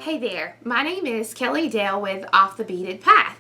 Hey there, my name is Kelly Dale with Off the Beaded Path.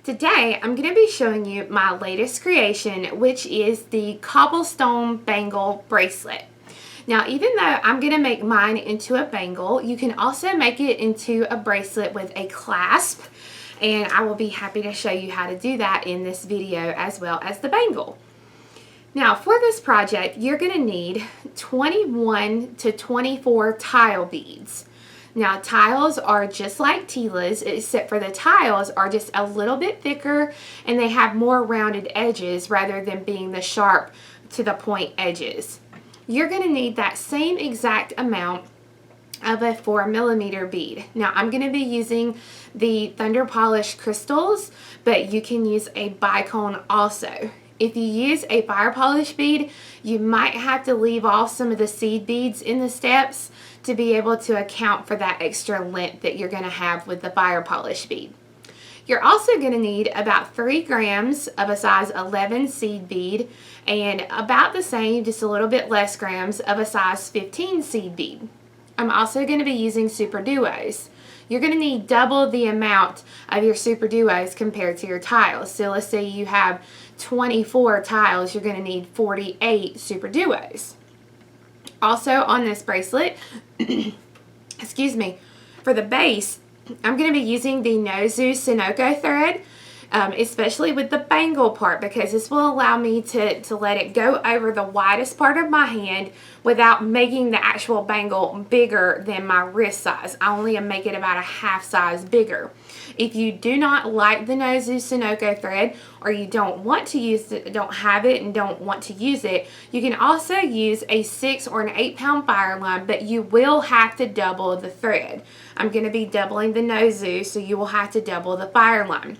Today I'm going to be showing you my latest creation, which is the Cobblestone Bangle Bracelet. Now, even though I'm going to make mine into a bangle, you can also make it into a bracelet with a clasp, and I will be happy to show you how to do that in this video as well as the bangle. Now, for this project, you're going to need 21 to 24 tile beads. Now, tiles are just like tilas, except for the tiles are just a little bit thicker and they have more rounded edges rather than being the sharp to the point edges. You're going to need that same exact amount of a 4mm bead. Now, I'm going to be using the Thunder Polish crystals, but you can use a bicone also. If you use a fire polish bead, you might have to leave off some of the seed beads in the steps to be able to account for that extra length that you're going to have with the fire polish bead. You're also going to need about 3 grams of a size 11 seed bead and about the same, just a little bit less grams, of a size 15 seed bead. I'm also going to be using super duos. You're going to need double the amount of your super duos compared to your tiles. So let's say you have 24 tiles, you're going to need 48 super duos. Also on this bracelet, excuse me, for the base, I'm going to be using the Nozue Sonoko thread, especially with the bangle part, because this will allow me to let it go over the widest part of my hand without making the actual bangle bigger than my wrist size. I only make it about a half size bigger. If you do not like the Nozue Sonoko thread, or you don't want to use it, don't have it and don't want to use it, you can also use a 6 or an 8 pound fire line, but you will have to double the thread. I'm going to be doubling the Nozue, so you will have to double the fire line.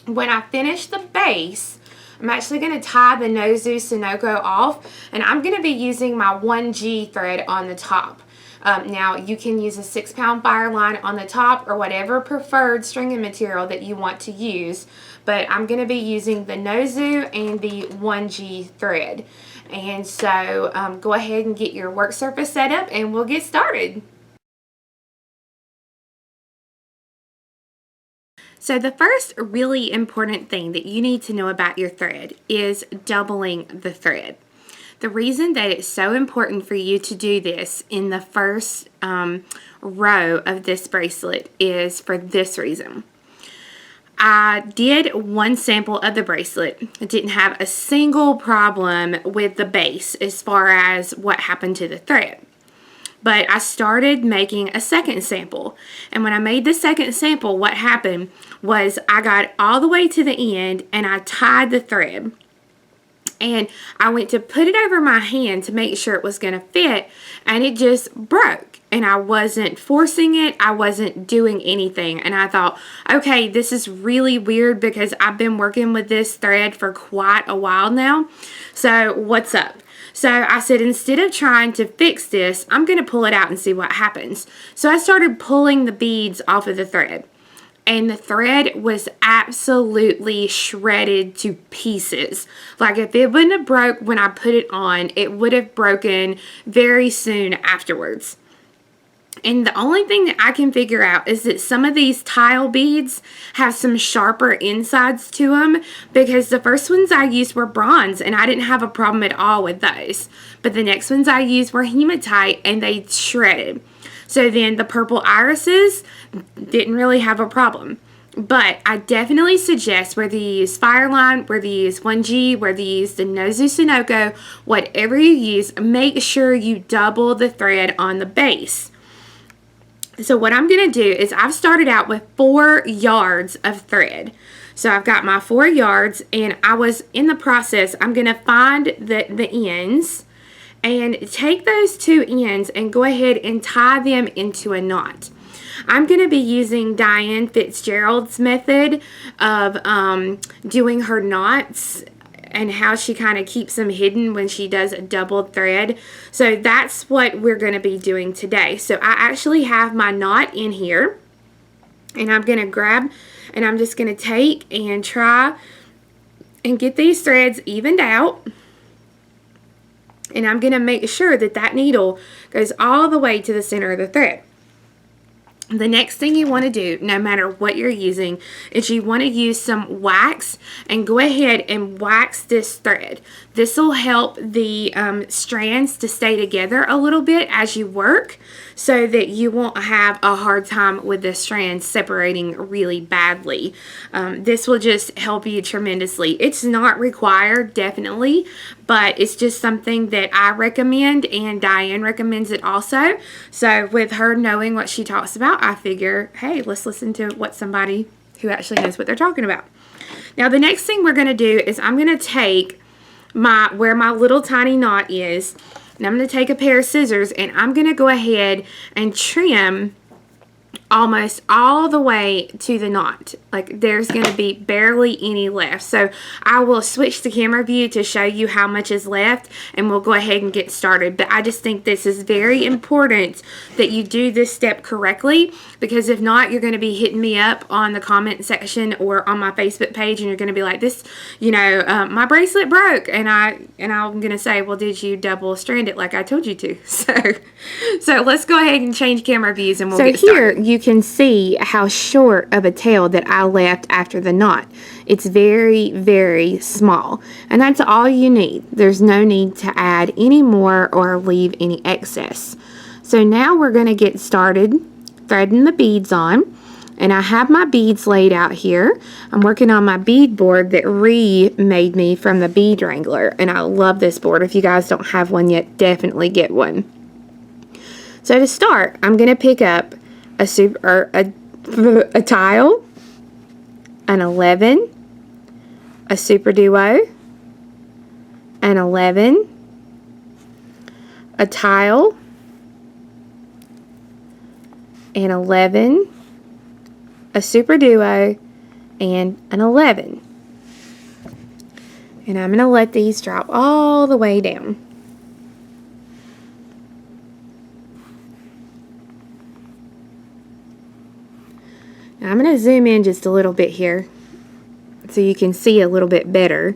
When I finish the base, I'm actually going to tie the Nozue Sonoko off, and I'm going to be using my 1G thread on the top. Now, you can use a 6 pound fire line on the top or whatever preferred stringing material that you want to use, but I'm going to be using the Nozue and the 1G thread. And so go ahead and get your work surface set up and we'll get started. So the first really important thing that you need to know about your thread is doubling the thread. The reason that it's so important for you to do this in the first row of this bracelet is for this reason. I did one sample of the bracelet. I didn't have a single problem with the base as far as what happened to the thread. But I started making a second sample. And when I made the second sample, what happened was I got all the way to the end and I tied the thread. And I went to put it over my hand to make sure it was going to fit, and it just broke. And I wasn't forcing it, I wasn't doing anything. And I thought, okay, this is really weird because I've been working with this thread for quite a while now. So what's up? So I said, instead of trying to fix this, I'm going to pull it out and see what happens. So I started pulling the beads off of the thread. And the thread was absolutely shredded to pieces. Like if it wouldn't have broke when I put it on, it would have broken very soon afterwards. And the only thing that I can figure out is that some of these tile beads have some sharper insides to them, because the first ones I used were bronze and I didn't have a problem at all with those. But the next ones I used were hematite and they shredded. So then the purple irises didn't really have a problem. But I definitely suggest whether you use Fireline, whether you use 1G, whether you use the Nozue Sonoko, whatever you use, make sure you double the thread on the base. So what I'm going to do is I've started out with 4 yards of thread. So I've got my 4 yards and I was in the process, I'm going to find the ends and take those 2 ends and go ahead and tie them into a knot. I'm going to be using Diane Fitzgerald's method of doing her knots and how she kind of keeps them hidden when she does a doubled thread. So that's what we're going to be doing today. So I actually have my knot in here and I'm going to grab and I'm just going to take and try and get these threads evened out. And I'm going to make sure that that needle goes all the way to the center of the thread. The next thing you want to do, no matter what you're using, is you want to use some wax and go ahead and wax this thread. This will help the strands to stay together a little bit as you work, so that you won't have a hard time with the strands separating really badly. This will just help you tremendously. It's not required, definitely, but it's just something that I recommend, and Diane recommends it also. So with her knowing what she talks about, I figure, hey, let's listen to what somebody who actually knows what they're talking about. Now the next thing we're going to do is I'm going to take where my little tiny knot is, and I'm going to take a pair of scissors, and I'm going to go ahead and trim almost all the way to the knot. Like, there's going to be barely any left. So I will switch the camera view to show you how much is left, and we'll go ahead and get started. But I just think this is very important that you do this step correctly, because if not, you're going to be hitting me up on the comment section or on my Facebook page, and you're going to be like, this, you know, my bracelet broke, and I'm going to say, well, did you double strand it like I told you to? So let's go ahead and change camera views, and we'll get started. Here you can see how short of a tail that I left after the knot. It's very, very small, and that's all you need. There's no need to add any more or leave any excess. So now we're going to get started threading the beads on, and I have my beads laid out here. I'm working on my bead board that Ree made me from the Bead Wrangler, and I love this board. If you guys don't have one yet, definitely get one. So to start, I'm going to pick up a tile, an 11, a super duo, an 11, a tile, an 11, a super duo, and an 11. And I'm going to let these drop all the way down. Now I'm going to zoom in just a little bit here so you can see a little bit better.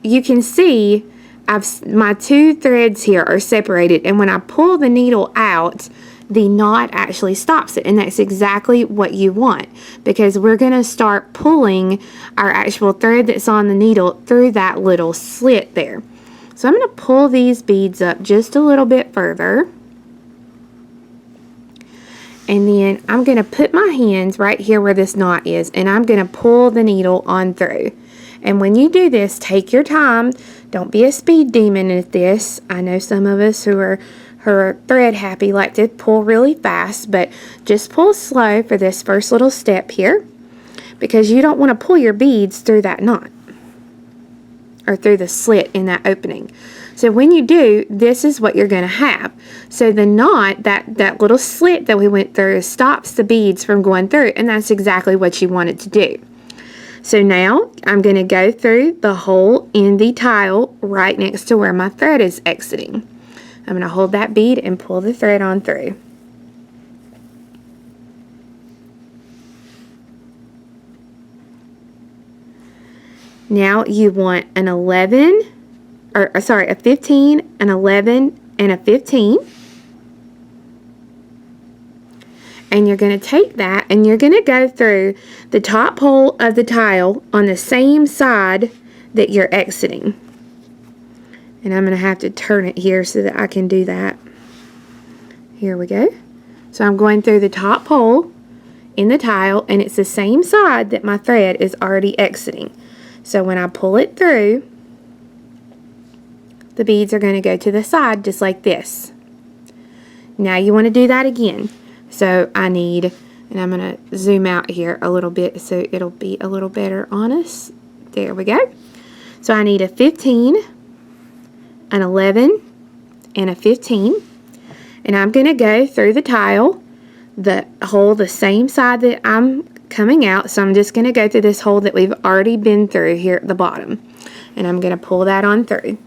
You can see my two threads here are separated, and when I pull the needle out, the knot actually stops it, and that's exactly what you want, because we're going to start pulling our actual thread that's on the needle through that little slit there. So I'm going to pull these beads up just a little bit further, and then I'm going to put my hands right here where this knot is, and I'm going to pull the needle on through. And when you do this, take your time. Don't be a speed demon at this. I know some of us who are thread happy like to pull really fast, but just pull slow for this first little step here, because you don't want to pull your beads through that knot or through the slit in that opening. So when you do, this is what you're going to have. So the knot, that little slit that we went through, stops the beads from going through, and that's exactly what you want it to do. So now I'm going to go through the hole in the tile right next to where my thread is exiting. I'm going to hold that bead and pull the thread on through. Now you want an 11, a 15, an 11, and a 15. And you're going to take that and you're going to go through the top hole of the tile on the same side that you're exiting. And I'm going to have to turn it here so that I can do that. Here we go. So I'm going through the top hole in the tile, and it's the same side that my thread is already exiting. So when I pull it through, the beads are going to go to the side just like this. Now you want to do that again. So I need, and I'm going to zoom out here a little bit so it'll be a little better on us. There we go. So I need a 15, an 11, and a 15. And I'm going to go through the tile, the hole the same side that I'm coming out. So I'm just going to go through this hole that we've already been through here at the bottom. And I'm going to pull that on through.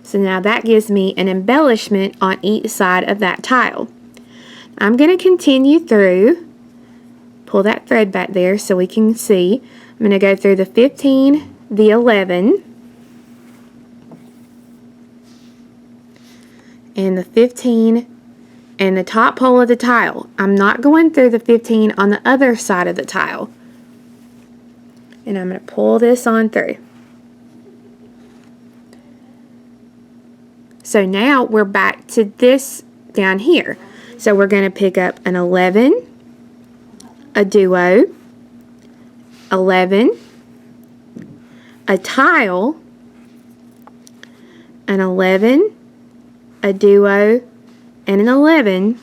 So now that gives me an embellishment on each side of that tile. I'm going to continue through, pull that thread back there so we can see. I'm going to go through the 15, the 11, and the 15, and the top hole of the tile. I'm not going through the 15 on the other side of the tile. And I'm going to pull this on through. So now we're back to this down here. So we're going to pick up an 11, a duo, 11, a tile, an 11, a duo, and an 11,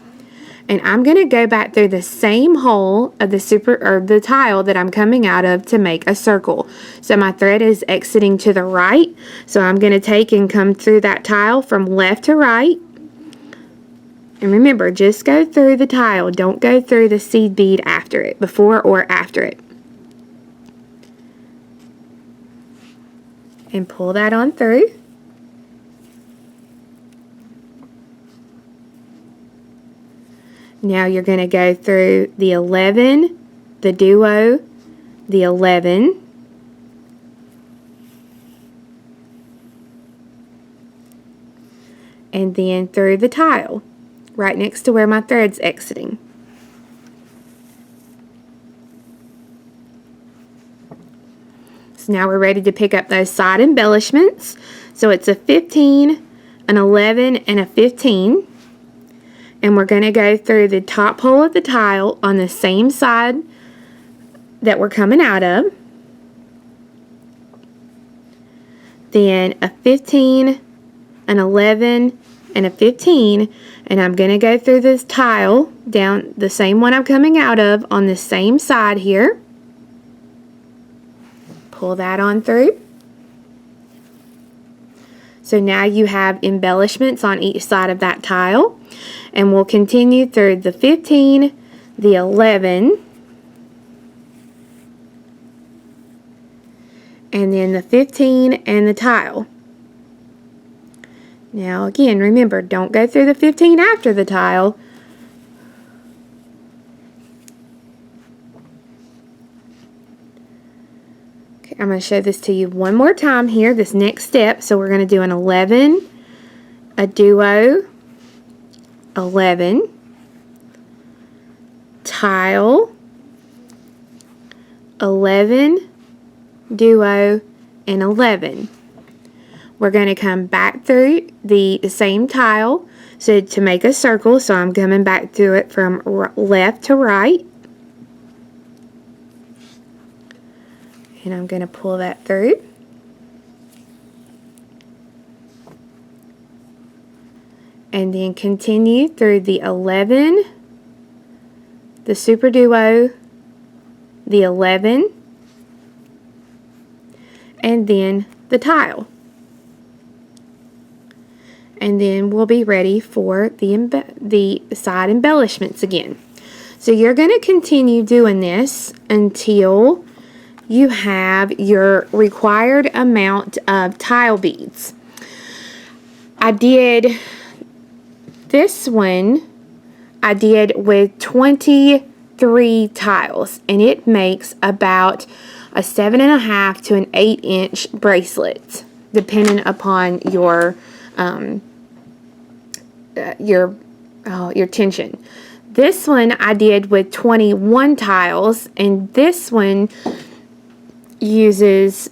and I'm going to go back through the same hole of the tile that I'm coming out of to make a circle. So my thread is exiting to the right, so I'm going to take and come through that tile from left to right. And remember, just go through the tile, don't go through the seed bead after it, before or after it. And pull that on through. Now you're going to go through the 11, the duo, the 11, and then through the tile, right next to where my thread's exiting. So now we're ready to pick up those side embellishments. So it's a 15, an 11, and a 15. And we're going to go through the top hole of the tile on the same side that we're coming out of. Then a 15, an 11, and a 15. And I'm going to go through this tile down the same one I'm coming out of on the same side here. Pull that on through. So now you have embellishments on each side of that tile. And we'll continue through the 15, the 11, and then the 15 and the tile. Now again, remember, don't go through the 15 after the tile. Okay, I'm going to show this to you one more time here, this next step. So we're going to do an 11, a duo, 11, tile, 11, duo, and 11. We're going to come back through the same tile to make a circle, so I'm coming back through it from left to right. And I'm going to pull that through. And then continue through the 11, the super duo, the 11, and then the tile. And then we'll be ready for the side embellishments again. So you're going to continue doing this until you have your required amount of tile beads. I did this one, I did with 23 tiles, and it makes about a 7.5 to an 8-inch bracelet, depending upon your tension. This one I did with 21 tiles, and this one uses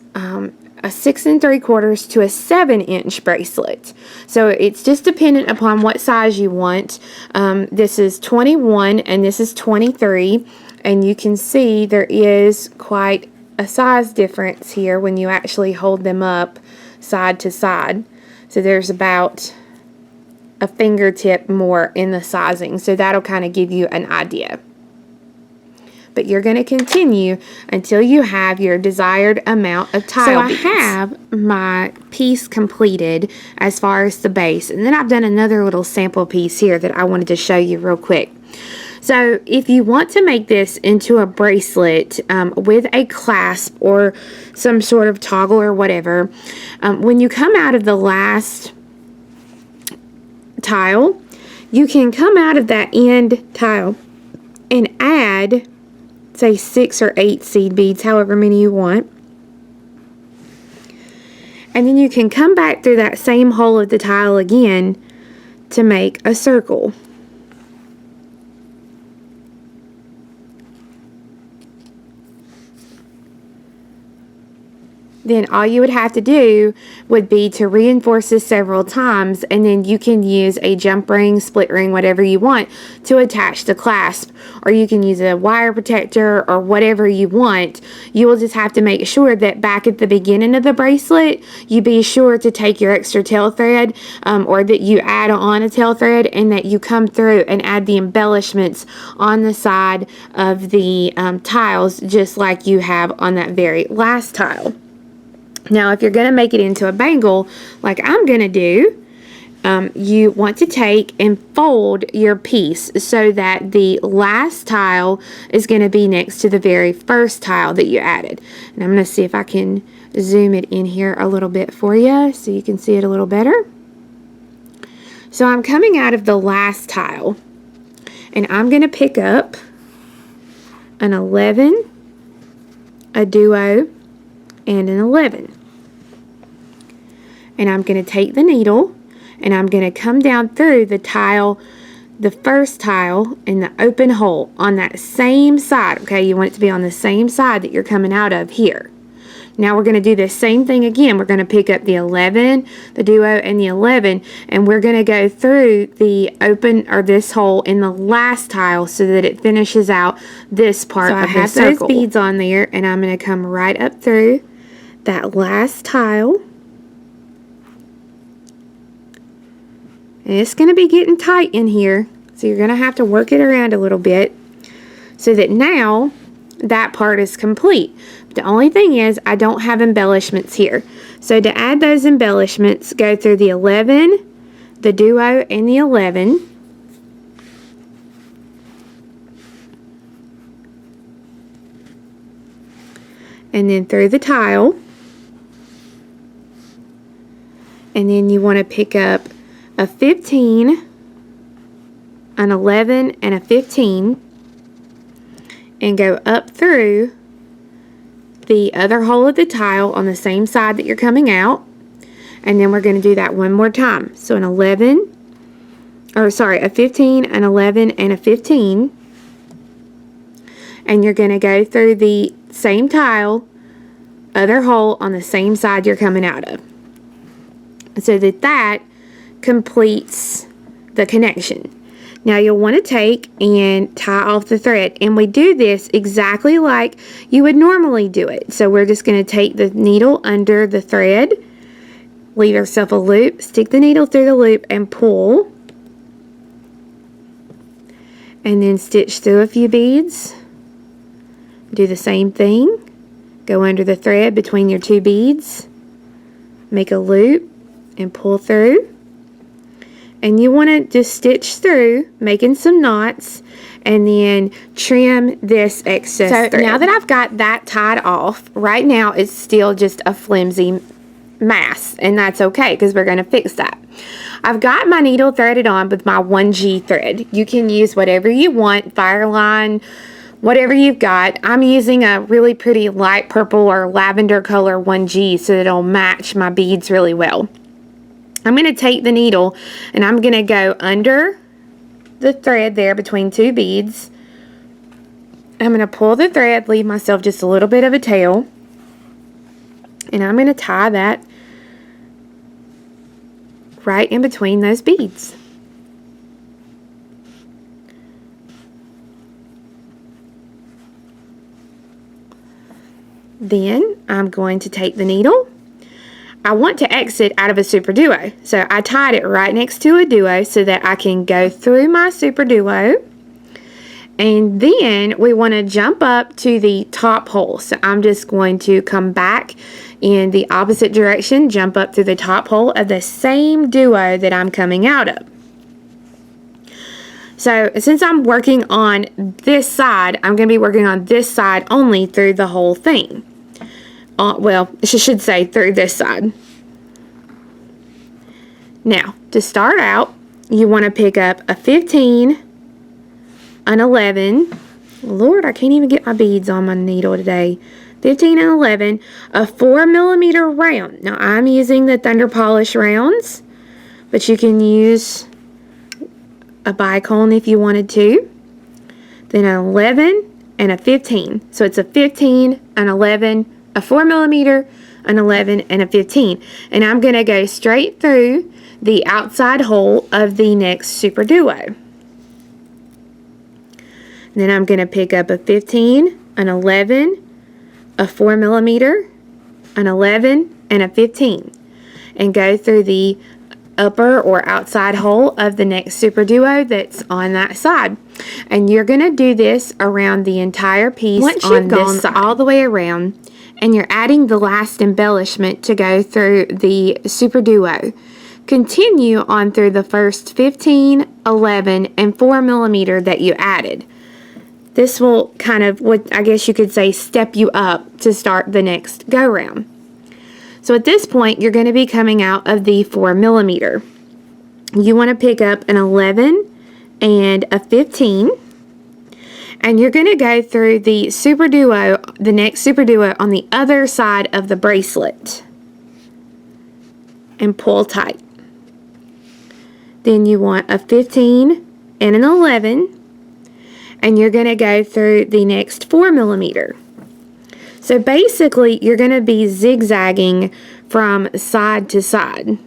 a 6 3/4 to a 7-inch bracelet. So it's just dependent upon what size you want. This is 21 and this is 23, and you can see there is quite a size difference here when you actually hold them up side to side. So there's about a fingertip more in the sizing, so that'll kind of give you an idea. But you're going to continue until you have your desired amount of tile beads. So I have my piece completed as far as the base, and then I've done another little sample piece here that I wanted to show you real quick. So if you want to make this into a bracelet with a clasp or some sort of toggle or whatever, when you come out of the last tile, you can come out of that end tile and add, say, 6 or 8 seed beads, however many you want. And then you can come back through that same hole of the tile again to make a circle. then all you would have to do would be to reinforce this several times, and then you can use a jump ring, split ring, whatever you want to attach the clasp, or you can use a wire protector or whatever you want. You will just have to make sure that back at the beginning of the bracelet, you be sure to take your extra tail thread, or that you add on a tail thread, and that you come through and add the embellishments on the side of the tiles, just like you have on that very last tile. Now, if you're going to make it into a bangle, like I'm going to do, you want to take and fold your piece so that the last tile is going to be next to the very first tile that you added. And I'm going to see if I can zoom it in here a little bit for you so you can see it a little better. So I'm coming out of the last tile, and I'm going to pick up an 11, a duo, and an 11. And I'm going to take the needle, and I'm going to come down through the tile, the first tile in the open hole on that same side. Okay, you want it to be on the same side that you're coming out of here. Now we're going to do the same thing again. We're going to pick up the 11, the duo, and the 11, and we're going to go through the open, or this hole in the last tile, so that it finishes out this part of the circle. So I have those beads on there, and I'm going to come right up through that last tile. And it's going to be getting tight in here, so you're going to have to work it around a little bit so that now that part is complete. The only thing is I don't have embellishments here. So to add those embellishments, go through the 11, the duo, and the 11. And then through the tile. And then you want to pick up a 15, an 11, and a 15, and go up through the other hole of the tile on the same side that you're coming out. And then we're going to do that one more time. So an 11, or sorry, a 15, an 11, and a 15. And you're going to go through the same tile, other hole on the same side you're coming out of, so that completes the connection. Now you'll want to take and tie off the thread, and we do this exactly like you would normally do it. So we're just going to take the needle under the thread, leave yourself a loop, stick the needle through the loop, and pull, and then stitch through a few beads. Do the same thing, go under the thread between your two beads, make a loop, and pull through. And you want to just stitch through, making some knots, and then trim this excess thread. Now that I've got that tied off, right now it's still just a flimsy mass, and that's okay because we're going to fix that. I've got my needle threaded on with my 1G thread. You can use whatever you want, Fireline, whatever you've got. I'm using a really pretty light purple or lavender color 1G so that it'll match my beads really well. I'm going to take the needle and I'm going to go under the thread there between two beads. I'm going to pull the thread, leave myself just a little bit of a tail, and I'm going to tie that right in between those beads. Then I'm going to take the needle. I want to exit out of a super duo, so I tied it right next to a duo so that I can go through my super duo, and then we want to jump up to the top hole. So I'm just going to come back in the opposite direction, jump up through the top hole of the same duo that I'm coming out of. So since I'm working on this side, I'm going to be working on this side only through the whole thing. Well, I should say through this side. Now, to start out, you want to pick up a 15, an 11. Lord, I can't even get my beads on my needle today. 15 and 11, a 4mm round. Now, I'm using the Thunder Polish rounds, but you can use a bicone if you wanted to. Then an 11 and a 15. So it's a 15, an 11, a 4mm, an 11, and a 15. And I'm going to go straight through the outside hole of the next super duo. Then I'm going to pick up a 15, an 11, a 4 millimeter, an 11, and a 15, and go through the upper or outside hole of the next super duo that's on that side. And you're going to do this around the entire piece. Once you've gone all the way around and you're adding the last embellishment to go through the super duo, continue on through the first 15, 11, and 4 millimeter that you added. This will kind of, what I guess you could say, step you up to start the next go round. So at this point, you're going to be coming out of the 4 millimeter. You want to pick up an 11 and a 15. And you're going to go through the super duo, the next super duo on the other side of the bracelet. And pull tight. Then you want a 15 and an 11. And you're going to go through the next 4 millimeter. So basically, you're going to be zigzagging from side to side.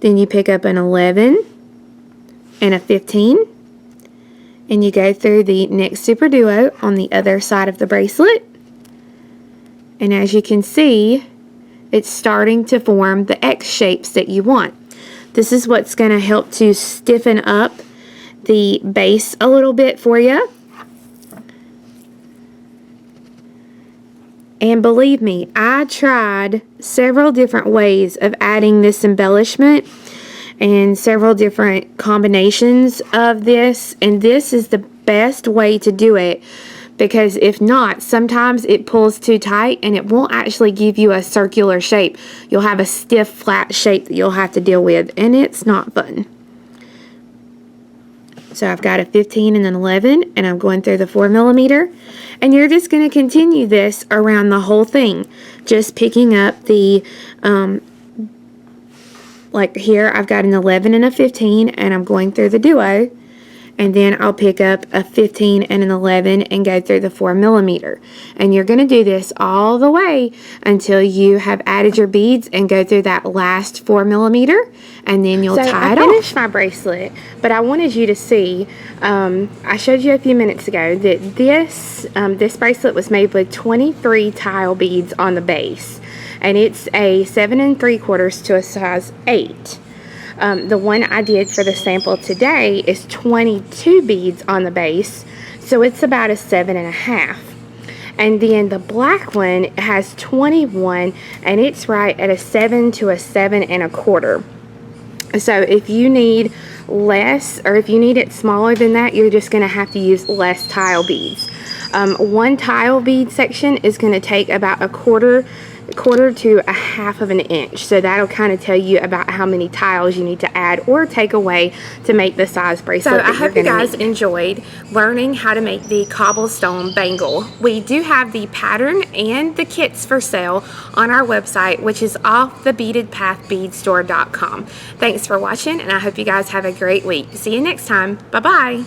Then you pick up an 11 and a 15, and you go through the next super duo on the other side of the bracelet. And as you can see, it's starting to form the X shapes that you want. This is what's going to help to stiffen up the base a little bit for you. And believe me, I tried several different ways of adding this embellishment and several different combinations of this, and this is the best way to do it, because if not, sometimes it pulls too tight and it won't actually give you a circular shape. You'll have a stiff, flat shape that you'll have to deal with, and it's not fun. So I've got a 15 and an 11, and I'm going through the 4 millimeter. And you're just going to continue this around the whole thing. Just picking up the, like here, I've got an 11 and a 15, and I'm going through the duo. And then I'll pick up a 15 and an 11 and go through the 4 millimeter. And you're going to do this all the way until you have added your beads and go through that last 4 millimeter, and then you'll tie it off. I finished my bracelet, but I wanted you to see, I showed you a few minutes ago that this bracelet was made with 23 tile beads on the base. And it's a 7 3/4 to a size 8. The one I did for the sample today is 22 beads on the base, so it's about a 7.5. And then the black one has 21, and it's right at a 7 to a 7.25. So if you need less, or if you need it smaller than that, you're just going to have to use less tile beads. One tile bead section is going to take about a quarter to a half of an inch, so that'll kind of tell you about how many tiles you need to add or take away to make the size bracelet. So I hope you guys enjoyed learning how to make the cobblestone bangle. We do have the pattern and the kits for sale on our website, which is offthebeadedpathbeadstore.com. Thanks for watching, and I hope you guys have a great week. See you next time. Bye bye.